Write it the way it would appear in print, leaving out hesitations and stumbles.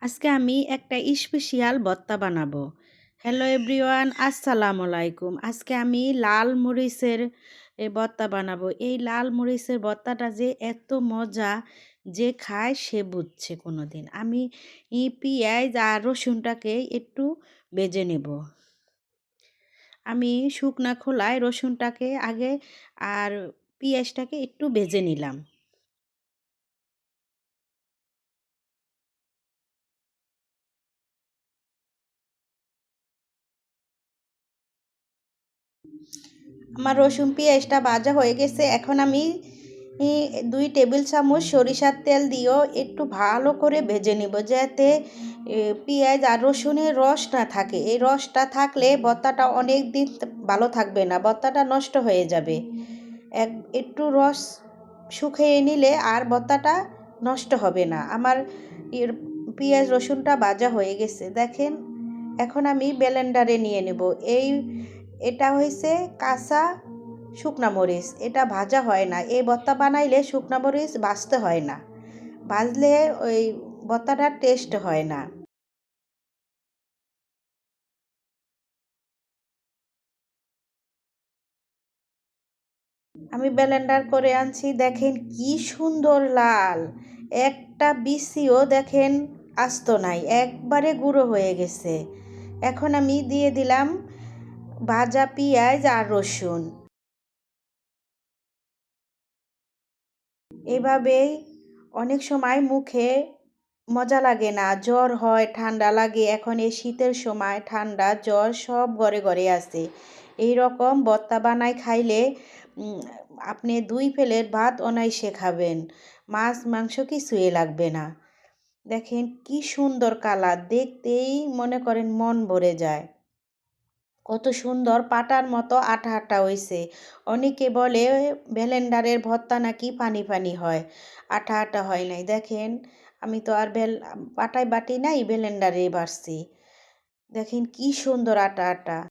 আজকে আমি একটা স্পেশাল ভর্তা বানাবো। হ্যালো এভরিওয়ান, আসসালামু আলাইকুম। আজকে আমি লাল মরিচের ভর্তা বানাবো। এই লাল মরিচের ভর্তাটা যে এত মজা, যে খায় সে বুঝছে কোনোদিন। আমি পেঁয়াজ আর রসুনটাকে একটু ভেজে নেব। আমি শুকনা খোলায় রসুনটাকে আগে আর পেঁয়াজটাকে একটু ভেজে নিলাম। আমার রসুন পেঁয়াজটা ভাজা হয়ে গেছে। এখন আমি 2 টেবিল চামচ সরিষার তেল দিয়েও একটু ভালো করে ভেজে নিব, যাতে পেঁয়াজ আর রসুনের রস না থাকে। এই রসটা থাকলে ভর্তাটা অনেক দিন ভালো থাকবে না, ভর্তাটা নষ্ট হয়ে যাবে। একটু রস শুকিয়ে নিলে আর ভর্তাটা নষ্ট হবে না। আমার পেঁয়াজ রসুনটা ভাজা হয়ে গেছে দেখেন। এখন আমি ব্লেন্ডারে নিয়ে নেব। এটা হয়েছে কাঁচা শুকনা মরিচ, এটা ভাজা হয় না। এই ভর্তা বানাইলে শুকনা মরিচ ভাজতে হয় না, ভাজলে ওই ভর্তাটার টেস্ট হয় না। আমি ব্লেন্ডার করে আনছি, দেখেন কি সুন্দর লাল। একটা বিচিও দেখেন আস্ত নাই, একবারে গুঁড়ো হয়ে গেছে। এখন আমি দিয়ে দিলাম ভাজা পেঁয়াজ আর রসুন। এভাবেই অনেক সময় মুখে মজা লাগে না, জ্বর হয়, ঠান্ডা লাগে। এখন এই শীতের সময় ঠান্ডা জ্বর সব ঘরে ঘরে আছে। এই রকম ভর্তা বানায় খাইলে উম, আপনি 2 প্লেট ভাত অনায়াসে খাবেন, মাছ মাংস কিছুই লাগবে না। দেখেন কি সুন্দর কালার, দেখতেই মনে করেন মন ভরে যায়। কত সুন্দর পাটার মতো আঠা আঠা হয়েছে। অনেকে বলে ব্লেন্ডারের ভর্তা নাকি পানি পানি হয়, আঠা আঠা হয় নাই। দেখেন আমি তো আর পাটায় বাটি নাই, ব্লেন্ডারে বাটছি। দেখেন কি সুন্দর আটা আটা।